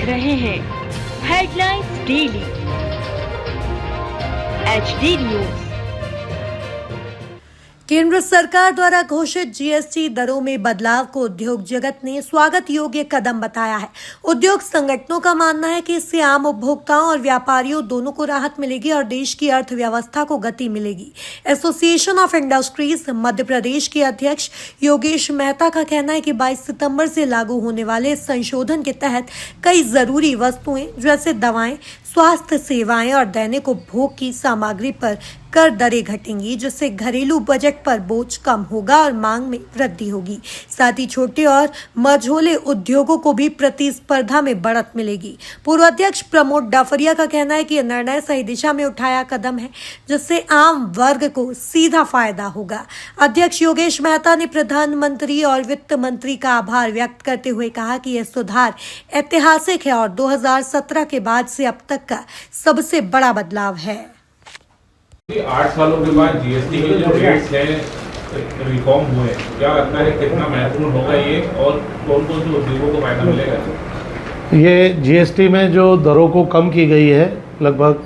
रहे हैं headlines daily HD news. केंद्र सरकार द्वारा घोषित जीएसटी दरों में बदलाव को उद्योग जगत ने स्वागत योग्य कदम बताया है। उद्योग संगठनों का मानना है कि इससे आम उपभोक्ताओं और व्यापारियों दोनों को राहत मिलेगी और देश की अर्थव्यवस्था को गति मिलेगी। Association of industries Madhya Pradesh के अध्यक्ष योगेश मेहता का कहना है कि 22 सितंबर से लागू होने वाले इस संशोधन के तहत कई जरूरी वस्तुएं जैसे दवाएं, स्वास्थ्य सेवाएं और दैनिक उपभोग की सामग्री पर कर दरें घटेंगी, जिससे घरेलू बजट पर बोझ कम होगा और मांग में वृद्धि होगी। साथ ही छोटे और मझोले उद्योगों को भी प्रतिस्पर्धा में बढ़त मिलेगी। पूर्व अध्यक्ष प्रमोद डाफरिया का कहना है कि यह निर्णय सही दिशा में उठाया कदम है, जिससे आम वर्ग को सीधा फायदा होगा। अध्यक्ष योगेश मेहता ने प्रधानमंत्री और वित्त मंत्री का आभार व्यक्त करते हुए कहा कि यह सुधार ऐतिहासिक है और 2017 के बाद से अब तक का सबसे बड़ा बदलाव है। 8 सालों के बाद जीएसटी के जो रेट्स हैं रिफॉर्म हुए, क्या लगता है कितना महत्वपूर्ण होगा ये और कौन कौन से उद्योगों को फायदा मिलेगा? ये जीएसटी में जो दरों को कम की गई है, लगभग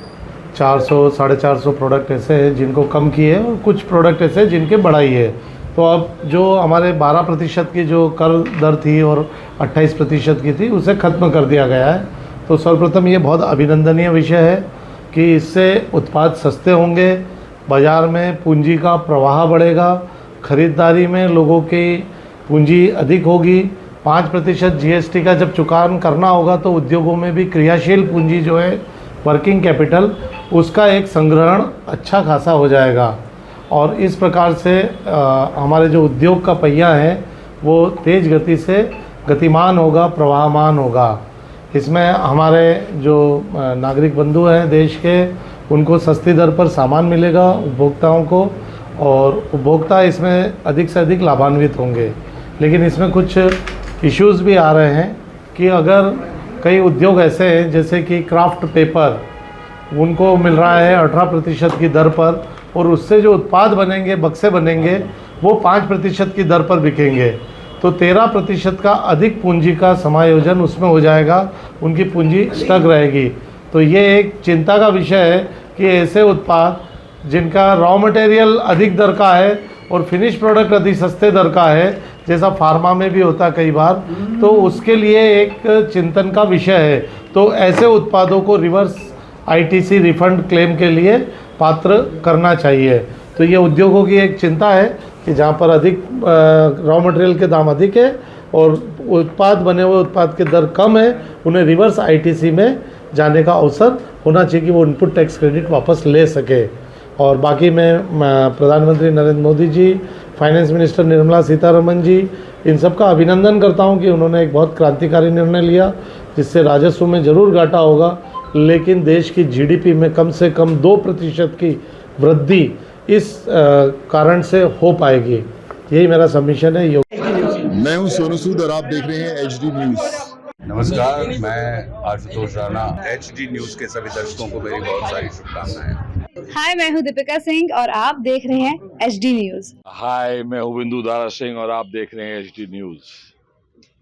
400 साढ़े 400 प्रोडक्ट ऐसे हैं जिनको कम की है और कुछ प्रोडक्ट ऐसे हैं जिनके बढ़ाई है। तो अब जो हमारे 12% की जो कर दर थी और 28% की थी, उसे ख़त्म कर दिया गया है। तो सर्वप्रथम ये बहुत अभिनंदनीय विषय है कि इससे उत्पाद सस्ते होंगे, बाज़ार में पूंजी का प्रवाह बढ़ेगा, ख़रीदारी में लोगों की पूंजी अधिक होगी। 5% जीएसटी का जब चुकान करना होगा तो उद्योगों में भी क्रियाशील पूंजी जो है, वर्किंग कैपिटल, उसका एक संग्रहण अच्छा खासा हो जाएगा और इस प्रकार से हमारे जो उद्योग का पहिया है वो तेज़ गति से गतिमान होगा, प्रवाहमान होगा। इसमें हमारे जो नागरिक बंधु हैं देश के, उनको सस्ती दर पर सामान मिलेगा उपभोक्ताओं को, और उपभोक्ता इसमें अधिक से अधिक लाभान्वित होंगे। लेकिन इसमें कुछ इश्यूज़ भी आ रहे हैं कि अगर कई उद्योग ऐसे हैं जैसे कि क्राफ्ट पेपर, उनको मिल रहा है 18% की दर पर, और उससे जो उत्पाद बनेंगे, बक्से बनेंगे, वो 5% की दर पर बिकेंगे। तो 13% का अधिक पूंजी का समायोजन उसमें हो जाएगा, उनकी पूंजी स्टक रहेगी। तो ये एक चिंता का विषय है कि ऐसे उत्पाद जिनका रॉ मटेरियल अधिक दर का है और फिनिश प्रोडक्ट अधिक सस्ते दर का है, जैसा फार्मा में भी होता कई बार, तो उसके लिए एक चिंतन का विषय है। तो ऐसे उत्पादों को रिवर्स आईटीसी रिफंड क्लेम के लिए पात्र करना चाहिए। तो ये उद्योगों की एक चिंता है कि जहाँ पर अधिक रॉ मटेरियल के दाम अधिक है और उत्पाद बने हुए उत्पाद की दर कम है, उन्हें रिवर्स आईटीसी में जाने का अवसर होना चाहिए कि वो इनपुट टैक्स क्रेडिट वापस ले सके। और बाकी मैं प्रधानमंत्री नरेंद्र मोदी जी, फाइनेंस मिनिस्टर निर्मला सीतारमण जी, इन सब का अभिनंदन करता हूँ कि उन्होंने एक बहुत क्रांतिकारी निर्णय लिया, जिससे राजस्व में ज़रूर घाटा होगा, लेकिन देश की जीडीपी में कम से कम 2% की वृद्धि इस कारण से हो पाएगी। यही मेरा सबमिशन है। मैं हूं सोनू सूद और आप देख रहे हैं HD न्यूज़। नमस्कार, मैं आशुतोष राणा। HD न्यूज़ के सभी दर्शकों को मेरी बहुत सारी शुभकामनाएं। हाय, मैं हूं दीपिका सिंह और आप देख रहे हैं HD न्यूज़। हाय, मैं हूं बिंदु दारा सिंह और आप देख रहे हैं HD न्यूज़।